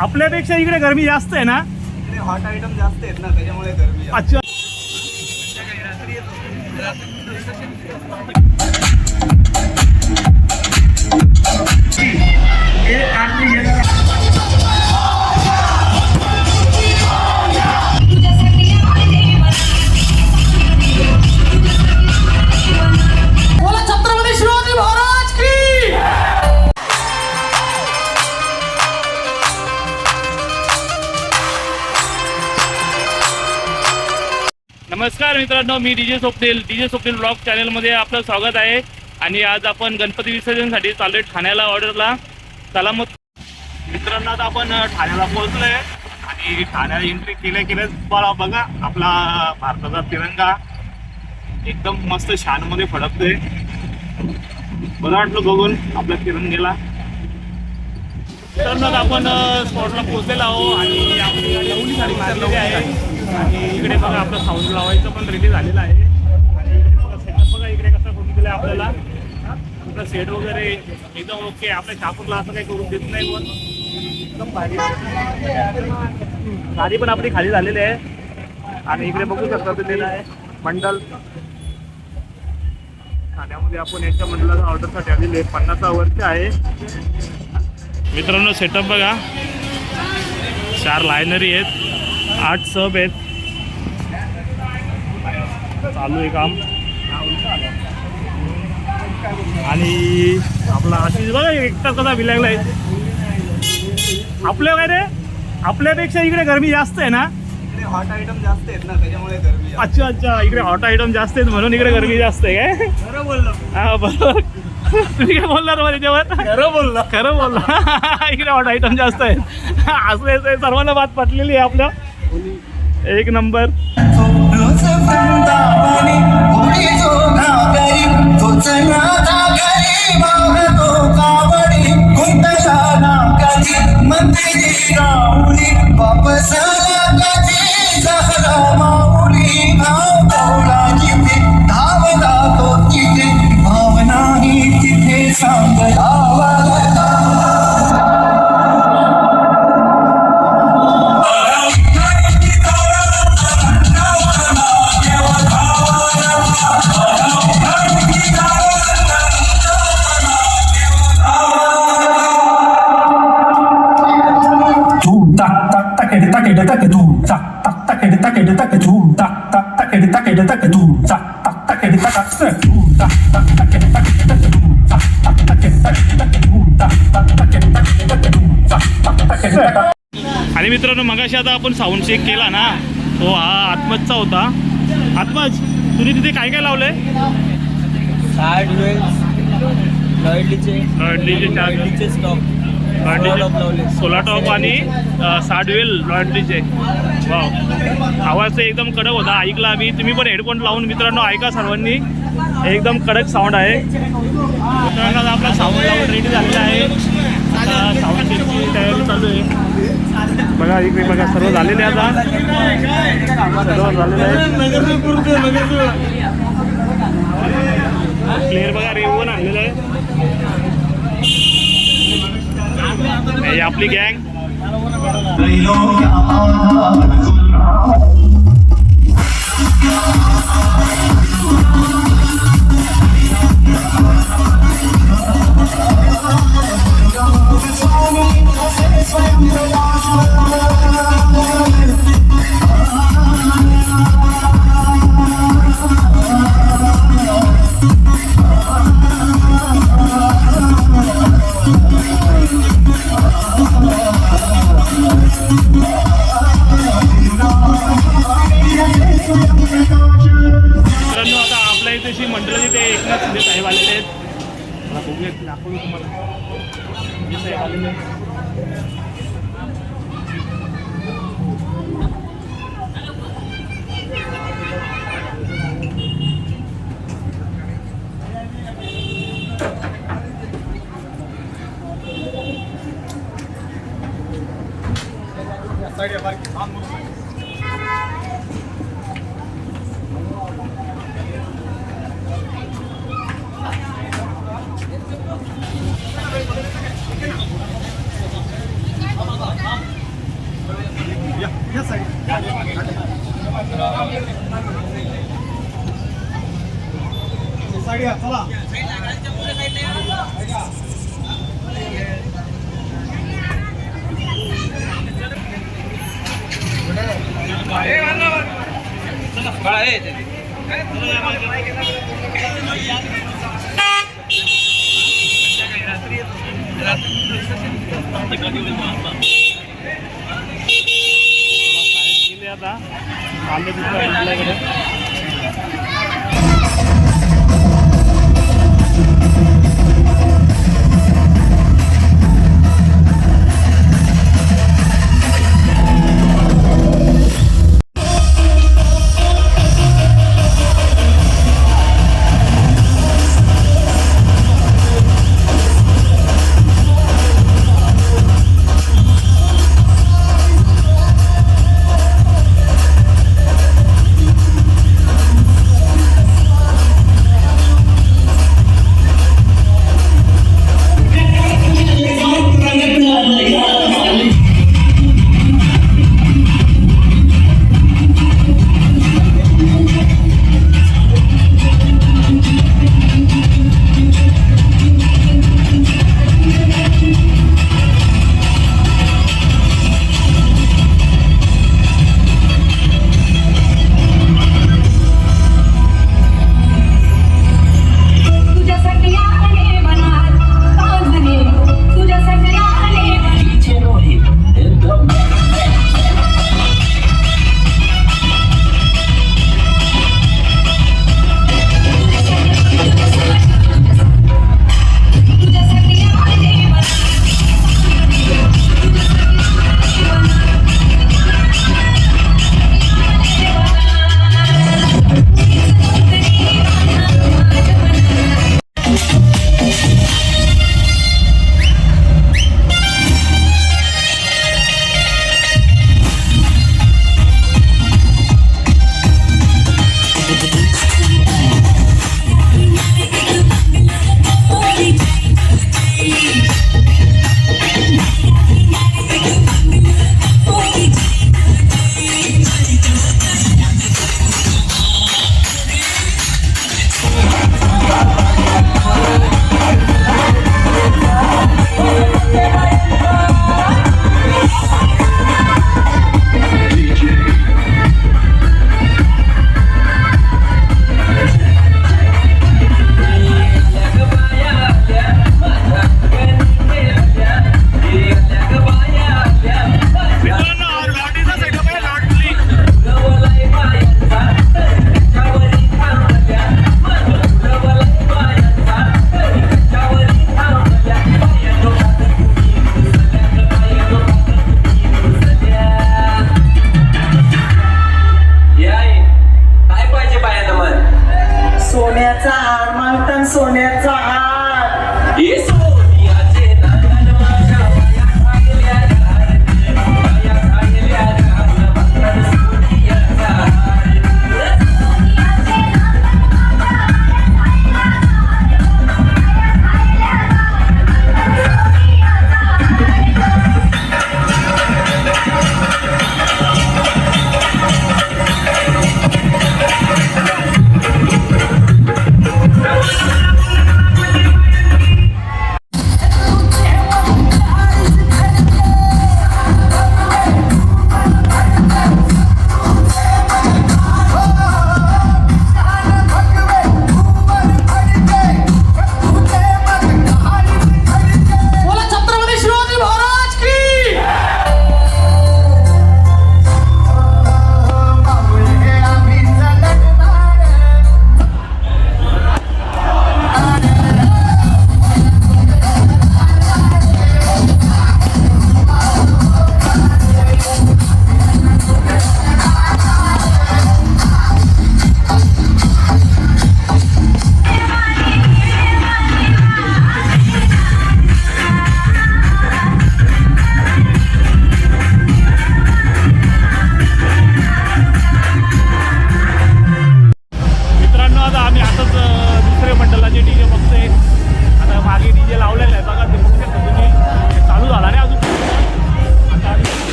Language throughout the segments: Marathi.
आपल्यापेक्षा इकडे गरमी जास्त आहे ना? इकडे हॉट आयटम जास्त आहेत ना, त्याच्यामुळे गरमी आहे. अच्छा. नमस्कार मित्रांनो, मी डीजे स्वप्नील ब्लॉग चॅनलमध्ये आपलं स्वागत आहे. आणि आज आपण गणपती विसर्जनसाठी चाललोय ठाण्याला ऑर्डरला. चला मग मित्रांनो, आता आपण ठाण्याला पोहोचलोय आणि ठाण्याला एंट्री केल्याच बघा आपला भारताचा तिरंगा एकदम मस्त शानमध्ये फडकतोय. बरं वाटलं बघून आपल्या तिरंगेला. मित्रांनो, आता आपण स्पॉटला पोहोचलेलो आहो आणि आपली गाडी साडी मारलेली आहे. आणि इकडे बघा आपलं साऊंड लावायचं पण रेडी झालेलं आहे. आणि इकडे बघा सेटअप बघा इकडे कसं करून दिलं आपल्याला. आपलं सेट वगैरे एकदम ओके. आपल्या शहापूरला असं काही करून देत नाही पण एकदम भारी. गाडी पण आपली खाली झालेली आहे. आणि इकडे बघू शकता तुम्ही मंडल ठाण्यामध्ये आपण याच्या मंडळाचा ऑर्डरसाठी आलेले 50 वर्ष आहे. मित्रांनो, सेटअप बघा, 4 लायनरी आहेत, 8 सब आहेत. चालू आहे काम. आणि आपला आशिष बघा एकटा कसा विलागला आहे. आपल्या काय रे, आपल्यापेक्षा इकडे गरमी जास्त आहे ना? इकडे हॉट आयटम जास्त आहेत ना, त्याच्यामुळे गरमी आहे. अच्छा, इकडे हॉट आयटम जास्त आहेत म्हणून इकडे गरमी जास्त आहे काय? खरं बोललो. हा बरोबर. तुम्ही काय बोलणार मला त्याच्यावर? खरं बोललो. इकडे हॉट आयटम जास्त आहेत. असं सर्वांना बात पटलेली आहे आपल्या. एक नंबर. आणि मित्रांनो, मगाशी आता आपण साऊंड चेक केला ना, तो हा आत्मजचा होता. आत्मज, तुम्ही तिथे काय काय लावलंय? सोला टॉप आणि 60 वेल लॉयल्टीचे. वाव, आवाज एकदम कडक होता, ऐकला आम्ही. तुम्ही पण हेडफोन लावून मित्रांनो ऐका सर्वांनी, एकदम कडक साऊंड आहे. मित्रांनो, आपला साऊंड लावून रेडी झालेला आहे. आता साऊंड चेकची तयारी चालू आहे. बघा इकडे बघा, सर्व झालेले आता सर्व झालेलं आहे. प्लेअर बघा रेवन आणलेलं आहे. हे आपली गँग. मंडळाचे ते एकनाथ शिंदे साहेब आलेले आहेत. दाखवतो तुम्हाला साहेब आलेले आहेत. गेले आता आले आपल्याकडे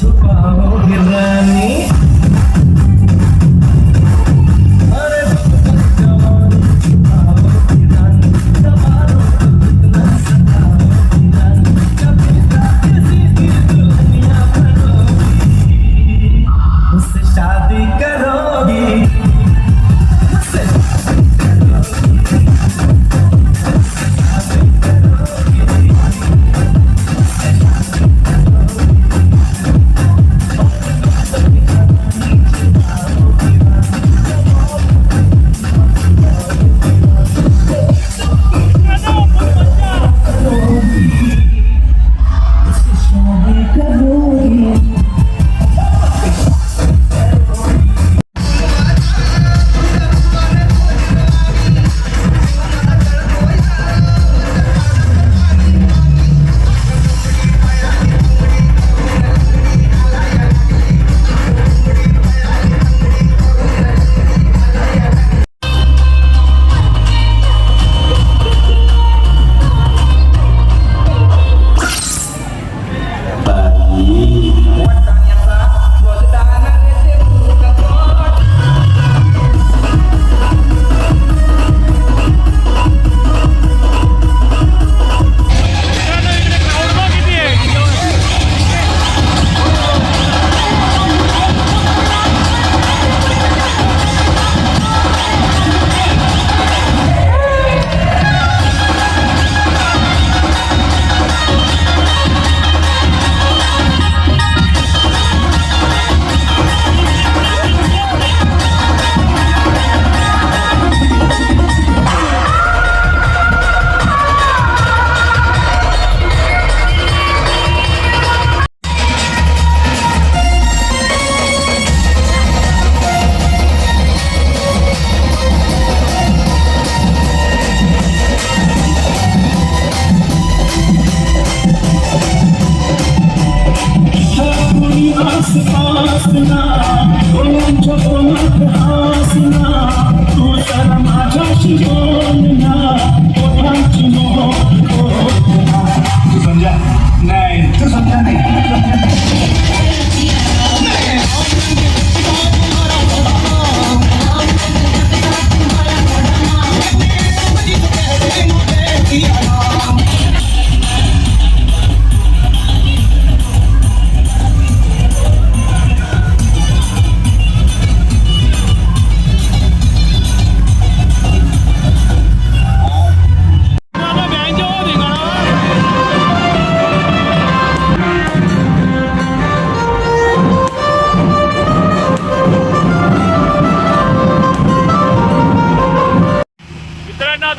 छुपाओगे रानी अरे जवानी छुपाओगे रानी दबाओ कितना सताओगे रानी कभी किसी की दुनिया भरोगी उससे शादी करोगी उससे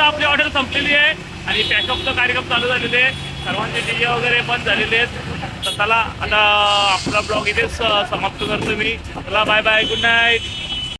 आपली ऑर्डर संपलेली आहे आणि पॅकअपचा कार्यक्रम चालू झालेले आहे. सर्वांचे डीजे वगैरे बंद झालेले आहेत. तर चला आता आपला ब्लॉग इथेच समाप्त करतो मी. चला बाय बाय, गुड नाईट.